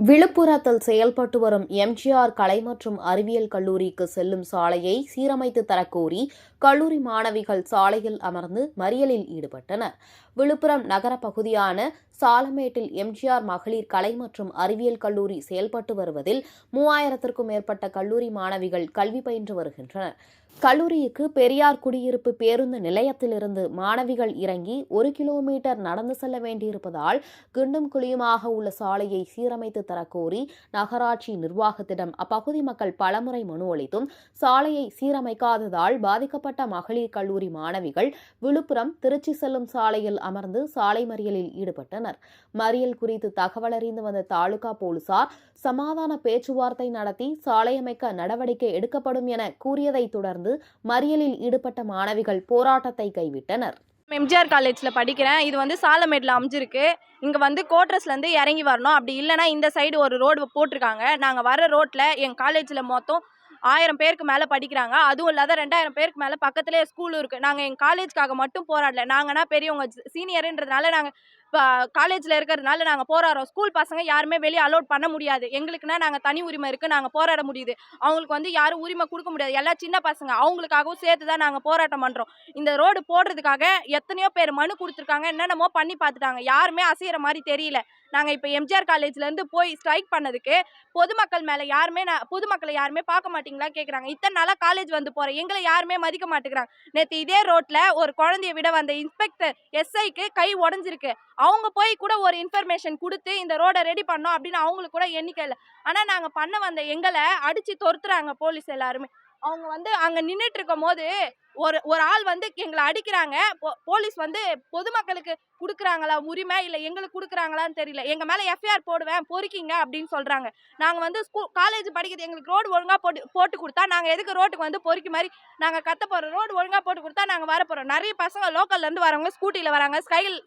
விழுப்புரத்தில் செயல்பட்டு வரும் எம்ஜிஆர் கலை மற்றும் அறிவியல் கல்லூரிக்கு செல்லும் சாலையை சீரமைத்து தரக்கோரி கல்லூரி மாணவிகள் சாலையில் அமர்ந்து மறியலில் ஈடுபட்டனர். விழுப்புரம் நகர பகுதியான சாலமேட்டில் எம்ஜிஆர் மகளிர் கலை மற்றும் அறிவியல் கல்லூரி செயல்பட்டு வருவதில் 3000க்கும் மேற்பட்ட கல்லூரி மாணவிகள் கல்வி பயின்று வருகின்றனர். கல்லூரிக்கு பெரியார் குடியிருப்பு பேருந்து நிலையத்திலிருந்து மாணவிகள் இறங்கி 1 கிலோமீட்டர் நடந்து செல்ல வேண்டியிருப்பதால் குண்டும் குழியுமாக உள்ள சாலையை சீரமைத்து தரக்கோரி நகராட்சி நிர்வாகத்திடம் அப்பகுதி மக்கள் பலமுறை மனு அளித்தும் சாலையை சீரமைக்காததால் பாதிக்கப்பட்ட மகளிர் கல்லூரி மாணவிகள் விழுப்புரம் திருச்சி செல்லும் சாலையில் அமர்ந்து சாலை மறியலில் ஈடுபட்டனர். மறியல் குறித்து தகவல் அறிந்து வந்த தாலுகா போலீசார் சமாதான பேச்சுவார்த்தை நடத்தி சாலை அமைக்க நடவடிக்கை எடுக்கப்படும் என கூறியதை தொடர்ந்து மறியலில் ஈடுபட்ட மாணவிகள் போராட்டத்தை கைவிட்டனர். எம்ஜிஆர் காலேஜில் படிக்கிறேன். இது வந்து சாலமேட்டில் அமைஞ்சிருக்கு. இங்கே கோட்ரஸ்லேருந்து இறங்கி வரணும். அப்படி இல்லைனா இந்த சைடு ஒரு ரோடு போட்டிருக்காங்க. நாங்கள் வர ரோட்டில் எங்கள் காலேஜில் மொத்தம் 1000 பேருக்கு மேலே படிக்கிறாங்க. அதுவும் இல்லாத 2000 பேருக்கு மேலே பக்கத்துலேயே ஸ்கூலும் இருக்குது. நாங்கள் எங்கள் காலேஜுக்காக மட்டும் போராடல. நாங்கன்னா பெரியவங்க சீனியருன்றதுனால நாங்கள் இப்போ காலேஜில் இருக்கிறதுனால நாங்கள் போராடுறோம். ஸ்கூல் பசங்க யாருமே வெளியே அலோட் பண்ண முடியாது. எங்களுக்குன்னா நாங்கள் தனி உரிமை இருக்குது, நாங்கள் போராட முடியுது. அவங்களுக்கு வந்து யாரும் உரிமை கொடுக்க முடியாது. எல்லாம் சின்ன பசங்க, அவங்களுக்காகவும் சேர்த்து தான் நாங்கள் போராட்டம் பண்ணுறோம். இந்த ரோடு போடுறதுக்காக எத்தனையோ பேர் மனு கொடுத்துருக்காங்க, என்னென்னமோ பண்ணி பார்த்துட்டாங்க. யாருமே அசைகிற மாதிரி தெரியல. நாங்கள் இப்போ எம்ஜிஆர் காலேஜ்லேருந்து போய் ஸ்ட்ரைக் பண்ணதுக்கு பொதுமக்கள் மேலே பொதுமக்களை யாருமே பார்க்க மாட்டீங்களா கேட்குறாங்க. இத்தனை நாளாக காலேஜ் வந்து போகிறேன், எங்களை யாருமே மதிக்க மாட்டேங்கிறாங்க. நேற்று இதே ரோட்டில் ஒரு குழந்தைய விட வந்த இன்ஸ்பெக்டர் எஸ்ஐக்கு கை உடஞ்சிருக்கு. அவங்க போய் கூட ஒரு இன்ஃபர்மேஷன் கொடுத்து இந்த ரோடை ரெடி பண்ணோம் அப்படின்னு அவங்களுக்கு கூட எண்ணிக்கை இல்லை. ஆனால் நாங்கள் பண்ண வந்த எங்களை அடித்து துரத்துறாங்க போலீஸ் எல்லாருமே. அவங்க வந்து அங்கே நின்றுட்டு இருக்கும் போது ஒரு ஆள் வந்து எங்களை அடிக்கிறாங்க. போலீஸ் வந்து பொதுமக்களுக்கு கொடுக்குறாங்களா உரிமை, இல்லை எங்களுக்கு கொடுக்குறாங்களான்னு தெரியல. எங்கள் மேலே எஃப்ஐஆர் போடுவேன், பொறுக்கிங்க அப்படின்னு சொல்கிறாங்க. நாங்கள் வந்து காலேஜ் படிக்கிறது, எங்களுக்கு ரோடு ஒழுங்காக போட்டு கொடுத்தா நாங்கள் எதுக்கு ரோட்டுக்கு வந்து பொறுக்கி மாதிரி நாங்கள் கத்த போகிறோம். ரோடு ஒழுங்காக போட்டு கொடுத்தா நாங்கள் வர போகிறோம். நிறைய பசங்க லோக்கல்லேருந்து வரவங்க ஸ்கூட்டியில் வராங்க,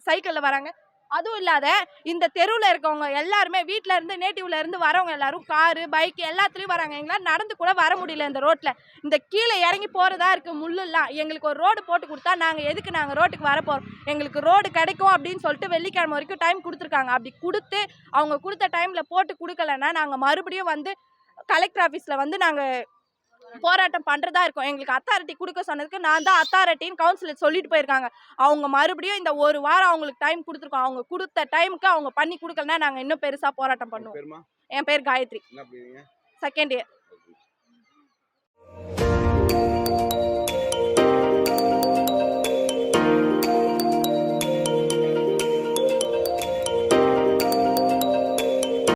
சைக்கிளில் வராங்க. அதுவும் இல்லாத இந்த தெருவில் இருக்கவங்க எல்லாருமே வீட்டில் இருந்து நேட்டிவ்ல இருந்து வரவங்க எல்லாரும் காரு பைக் எல்லாத்துலேயும் வராங்க. எங்களால் நடந்து கூட வர முடியல. இந்த ரோட்டில் இந்த கீழே இறங்கி போகிறதா இருக்குது முள்ளுலாம். எங்களுக்கு ஒரு ரோடு போட்டு கொடுத்தா நாங்கள் ரோட்டுக்கு வர போகிறோம். எங்களுக்கு ரோடு கிடைக்கும் அப்படின்னு சொல்லிட்டு வெள்ளிக்கிழமை வரைக்கும் டைம் கொடுத்துருக்காங்க. அப்படி கொடுத்து அவங்க கொடுத்த டைமில் போட்டு கொடுக்கலன்னா நாங்கள் மறுபடியும் வந்து கலெக்டர் ஆஃபீஸில் வந்து நாங்கள் போராட்டம் பண்ணுறதா இருக்கும். எங்களுக்கு அத்தாரிட்டி கொடுக்க சொன்னதுக்கு நான் தான் அத்தாரிட்டின்னு கவுன்சிலர் சொல்லிட்டு போயிருக்காங்க. அவங்க மறுபடியும் இந்த ஒரு வாரம் அவங்களுக்கு டைம் கொடுத்துருக்கோம். அவங்க கொடுத்த டைமுக்கு அவங்க பண்ணி கொடுக்கலன்னா நாங்கள் இன்னும் பெருசாக போராட்டம் பண்ணுவோம். என் பேர் காயத்ரி, செகண்ட் இயர்.